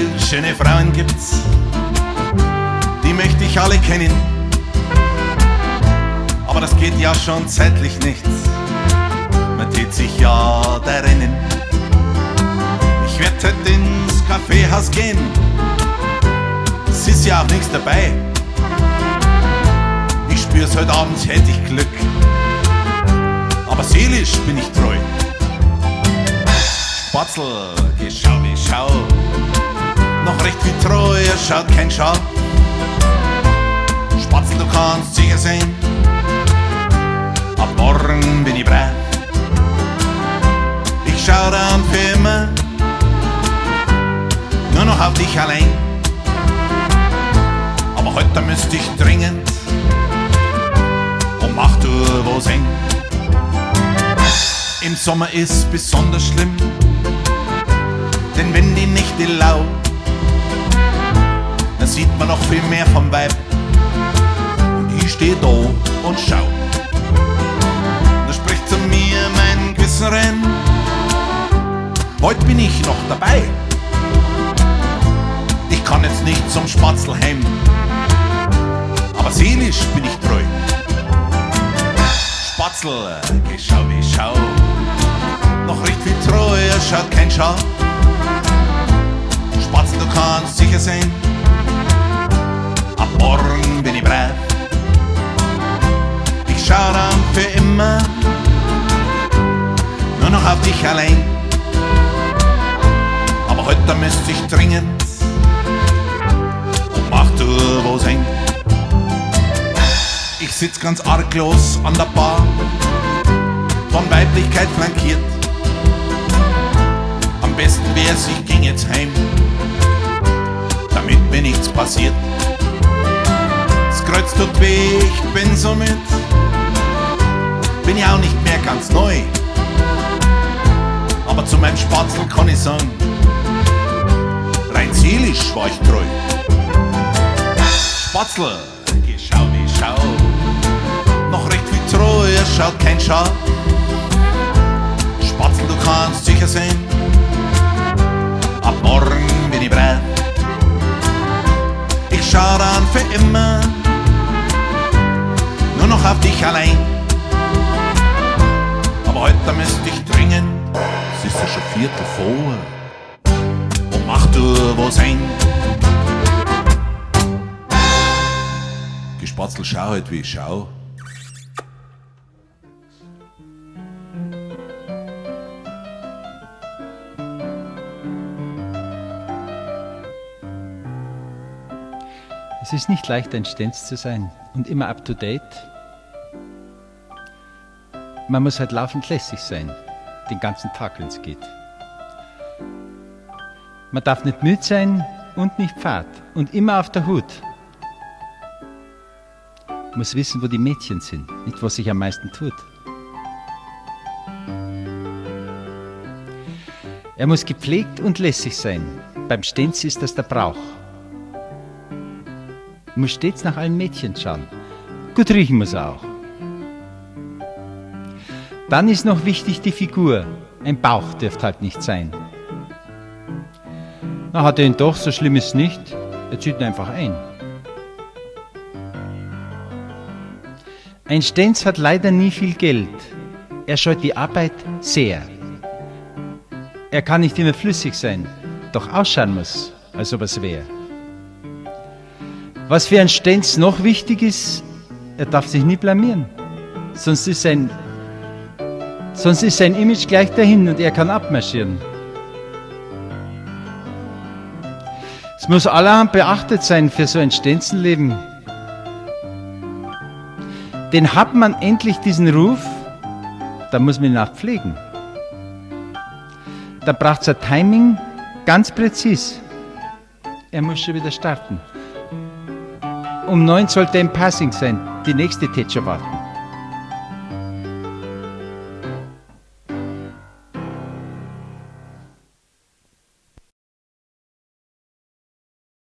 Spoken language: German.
viel schöne Frauen gibt's, die möchte ich alle kennen. Aber das geht ja schon zeitlich nicht, man tät sich ja da rennen. Ich werd halt ins Kaffeehaus gehen, es ist ja auch nichts dabei. Ich spür's heute abends, hätt ich Glück, aber seelisch bin ich treu. Spatzel, geh schau wie schau, noch recht wie treu, er schaut kein Schau. Spatzel, du kannst sicher sein, ab morgen bin ich brav. Ich schau dann für immer nur noch auf dich allein. Aber heute müsste ich dringend um 8 Uhr wo sein. Im Sommer ist besonders schlimm, denn wenn die Nächte lau, dann sieht man noch viel mehr vom Weib. Und ich steh da und schau. Da spricht zu mir mein Gewissen rein, heute bin ich noch dabei. Ich kann jetzt nicht zum Spatzelheim, aber seelisch bin ich treu. Spatzel, geh schau wie schau, noch recht viel treu, er schaut kein Schau. Spatzel, du kannst sicher sein, ab morgen bin ich brav. Ich schau dann für immer nur noch auf dich allein. Aber heute müsste ich dringend um 8 Uhr wo sein. Ich sitz ganz arglos an der Bar, von Weiblichkeit flankiert. Am besten wär's, ich ging jetzt heim, damit mir nichts passiert. Das Kreuz tut weh, ich bin somit, bin ja auch nicht mehr ganz neu. Aber zu meinem Spatzel kann ich sagen, rein seelisch war ich treu. Spatzel, geh schau wie schau, noch recht viel treu, er schaut kein Schau. Spatzel, du kannst sicher sein, ab morgen bin ich brav. Ich schau dann für immer nur noch auf dich allein. Aber heute müsste ich dringend, es ist ja schon Viertel vor, um 8 Uhr wo sein. Spatzel, schau halt wie ich schau. Es ist nicht leicht, ein Stenz zu sein und immer up to date. Man muss halt laufend lässig sein, den ganzen Tag, wenn es geht. Man darf nicht müde sein und nicht fad und immer auf der Hut. Muss wissen, wo die Mädchen sind, nicht was sich am meisten tut. Er muss gepflegt und lässig sein. Beim Stenz ist das der Brauch. Muss stets nach allen Mädchen schauen. Gut riechen muss er auch. Dann ist noch wichtig die Figur. Ein Bauch dürfte halt nicht sein. Na, hat er ihn doch, so schlimm ist nicht. Er zieht ihn einfach ein. Ein Stenz hat leider nie viel Geld. Er scheut die Arbeit sehr. Er kann nicht immer flüssig sein, doch ausschauen muss, als ob es wäre. Was für ein Stenz noch wichtig ist, er darf sich nie blamieren. Sonst ist sein Image gleich dahin und er kann abmarschieren. Es muss allerhand beachtet sein für so ein Stenzenleben. Denn hat man endlich diesen Ruf, dann muss man ihn auch pflegen. Da braucht es ein Timing ganz präzise. Er muss schon wieder starten. Um 9 sollte er im Passing sein, die nächste tät schon warten.